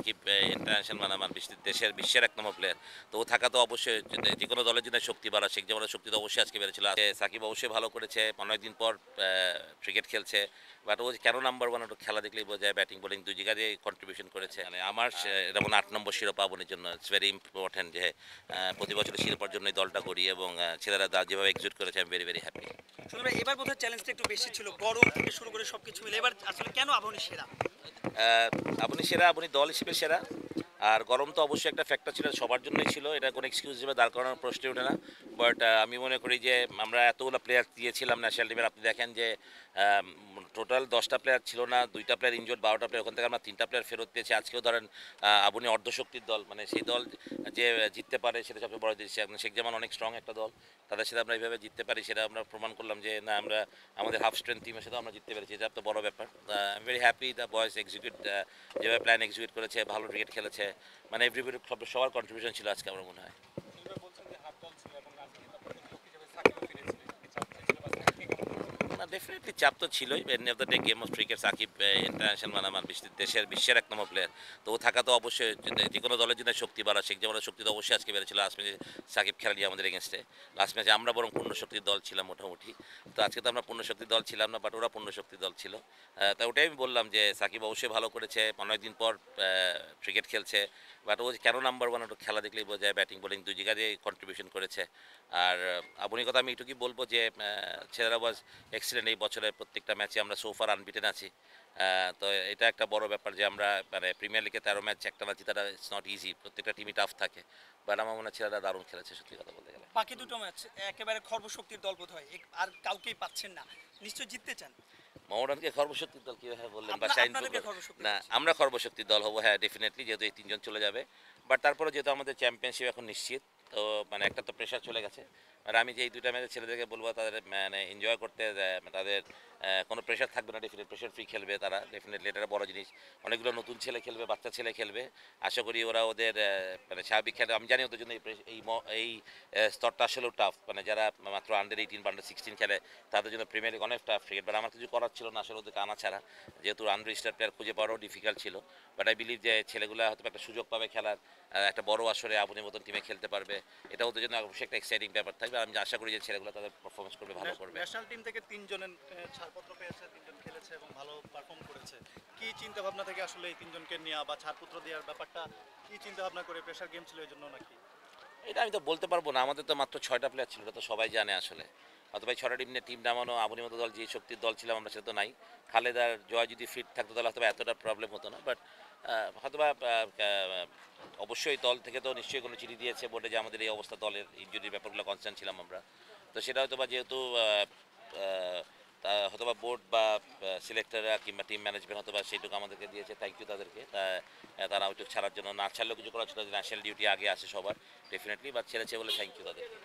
Shakib international মানে আমার বিশ্বের এক নম্বর প্লেয়ার। তো ও থাকা তো অবশ্যই যে কোনো দলের জন্য শক্তি বাড়া, শেখ জামালের শক্তি তো অবশ্যই আজকে বেড়েছিল। সাকিব অবশ্যই ভালো করেছে, অনেকদিন পর ক্রিকেট খেলছে। বাট ও কেন নাম্বার ওয়ান, একটু খেলা দেখলেই বোঝা যায়, ব্যাটিং বোলিং দুই জায়গায় কন্ট্রিবিউশন করেছে। মানে আমার এটা মনে 8 নম্বর শিরোপা বোনের জন্য ইটস ভেরি ইম্পর্টেন্ট যে প্রতি বছরের শিরোপার জন্যই দলটা করি, এবং ছেলেরা যেভাবে এক্সিকিউট করেছে আমি ভেরি ভেরি হ্যাপি। শুনুন ভাই, এবার বোধহয় চ্যালেঞ্জটা একটু বেশি ছিল, গরম থেকে শুরু করে সবকিছু মিলে এবার আসলে কেন আবাহনী সেরা? আপনি সেরা, আপনি দল হিসেবে সেরা। আর গরম তো অবশ্যই একটা ফ্যাক্টর ছিল, সবার জন্যই ছিল, এটা কোনো এক্সকিউজ হিসেবে দাঁড় করানোর প্রশ্নই ওঠে না। বাট আমি মনে করি যে আমরা এতগুলো প্লেয়ার দিয়েছিলাম ন্যাশনাল টিমের, আপনি দেখেন যে টোটাল 10টা প্লেয়ার ছিল না, 2টা প্লেয়ার ইনজোর্ড, 12টা প্লেয়ার, ওখান থেকে আমরা 3টা প্লেয়ার ফেরত পেয়েছি। আজকেও ধরেন আবুনি অর্ধশক্তির দল, মানে সেই দল যে জিততে পারে সেটা সবচেয়ে বড় জিনিস। এখন শেখ জামান অনেক স্ট্রং একটা দল, তাদের সাথে আমরা এইভাবে জিততে পারি, সেটা আমরা প্রমাণ করলাম যে না, আমরা আমাদের হাফ স্ট্রেংথ টিমের সাথে আমরা জিততে পেরেছি, এটা তো বড় ব্যাপার। I am very happy the boys execute, যেভাবে প্ল্যান এক্সিকিউট করেছে, ভালো ক্রিকেট খেলেছে, মানে এভরিবডি সবার কন্ট্রিবিউশন ছিল আজকে আমার মনে হয়। না, ডেফিনেটলি চাপ তো ছিলই। End of the day game of cricket, Shakib international মানে আমার বিশ্বের এক নম্বর প্লেয়ার। তো ও থাকা তো অবশ্যই যে কোনো দলের জন্য শক্তি বাড়া, শেখ জামালের শক্তি তো অবশ্যই আজকে বেড়েছিল। লাস্ট ম্যাচে সাকিব খেলেনি আমাদের এগেনস্টে, লাস্ট ম্যাচে আমরা বরং পূর্ণ শক্তির দল ছিলাম মোটামুটি। তো আজকে তো আমরা পূর্ণ শক্তির দল ছিলাম না, বাট ওরা পূর্ণ শক্তির দল ছিল। তা ওটাই আমি বললাম যে সাকিব অবশ্যই ভালো করেছে, অনেকদিন পর ক্রিকেট খেলছে। বাট ও কেন নাম্বার ওয়ান, একটু খেলা দেখলেই বোঝা যায়, ব্যাটিং বোলিং দুই জায়গায় কন্ট্রিবিউশন করেছে। আর আবুনির কথা আমি এটুকুই বলবো যে ছেলেরা ওয়াজ এক্সিলেন্ট। এই বছরের প্রত্যেকটা ম্যাচে আমরা সোফার আনবিটেন আছি। তো এটা একটা বড় ব্যাপার যে আমরা মানে প্রিমিয়ার লিগে 13 ম্যাচ একটানা জেতাটা ইটস নট ইজি, প্রত্যেকটা টিমই টাফ থাকে। বাট আমার মনে হয় ছেলেরা দারুণ খেলেছে, সত্যি কথা বলতে গেলে। বাকি দুটো ম্যাচ একেবারে খর্বশক্তির দল বোধ হয়, আর কাউকেই পাচ্ছেন না, নিশ্চয়ই জিততে চান। মোহামেডানকে খর্বশক্তির দল কীভাবে বললেন, বা আপনাদেরকে শাহিনপুর? খর্বশক্তি না, বলছি। আমরা খর্বশক্তির দল হবো, হ্যাঁ ডেফিনেটলি, যেহেতু এই তিনজন চলে যাবে। বাট তারপরে যেহেতু আমাদের চ্যাম্পিয়নশিপ এখন নিশ্চিত, তো মানে একটা তো প্রেশার চলে গেছে। আর আমি যে এই দুইটা ম্যাচে ছেলেদেরকে বলবো তাদের মানে এনজয় করতে, তাদের কোনো প্রেশার থাকবে না, ডেফিনেট প্রেশার ফ্রি খেলবে তারা, ডেফিনেটলি এটা একটা বড় জিনিস। অনেকগুলো নতুন ছেলে খেলবে, বাচ্চা ছেলে খেলবে। আশা করি ওরা ওদের মানে স্বাভাবিক খেলে, আমি জানি ওদের জন্য এই স্তরটা আসলেও টাফ, মানে যারা মাত্র আন্ডার 18 বা আন্ডার 16 খেলে তাদের জন্য প্রিমিয়ার লিগ অনেক টাফ ক্রিকেট। বাট আমার কিছু করার ছিল না আসলে ওদেরকে আনা ছাড়া, যেহেতু আনরেজিস্টার্ড প্লেয়ার খুঁজে পাওয়ারও ডিফিকাল্ট ছিল। বাট আই বিলিভ যে ছেলেগুলো হয়তো একটা সুযোগ পাবে খেলার, একটা বড় আসরে আবুনির মতন টিমে খেলতে পারবে, এটা ওদের জন্য অবশ্যই একটা এক্সাইটিং ব্যাপার থাকবে। আমি আশা করি যে ছেলেগুলো তাদের পারফরমেন্স করবে, ভালো করবে। ন্যাশনাল টিম থেকে তিনজনের ছাড়পত্র পেয়েছে, তিনজন খেলেছে এবং ভালো পারফর্ম করেছে। কি চিন্তা ভাবনা থেকে আসলে এই তিনজনকে নেওয়া বা ছাড়পত্র দেওয়ার ব্যাপারটা কি চিন্তা ভাবনা করে, প্রেশার গেম ছিল এই জন্য নাকি? এটা আমি তো বলতে পারবো না, আমাদের তো মাত্র 6টা প্লেয়ার ছিল, এটা তো সবাই জানে আসলে। অথবা 6টা টিম নিয়ে টিম নামানো, আবুনির মতো দল যে শক্তির দল ছিলাম আমরা, সেটা তো নাই। খালেদার জয় যদি ফিট থাকতো তাহলে হয়তো এতটা প্রবলেম হতো না। বাট হয়তোবা অবশ্যই দল থেকে তো নিশ্চয়ই কোনো চিঠি দিয়েছে বোর্ডে যে আমাদের এই অবস্থা, দলের ইনজুরির ব্যাপারগুলো কনসার্ন ছিলাম আমরা। তো সেটা হয়তোবা যেহেতু তা হয়তোবা বোর্ড বা সিলেক্টররা কিংবা টিম ম্যানেজমেন্ট হয়তোবা সেইটুকু আমাদেরকে দিয়েছে, থ্যাংক ইউ তাদেরকে। তারা ওইটুকু ছাড়ার জন্য, না ছাড়লেও কিছু করার ছিল, ন্যাশনাল ডিউটি আগে আসে সবার, ডেফিনেটলি। বা ছেড়েছে বলে থ্যাংক ইউ তাদেরকে।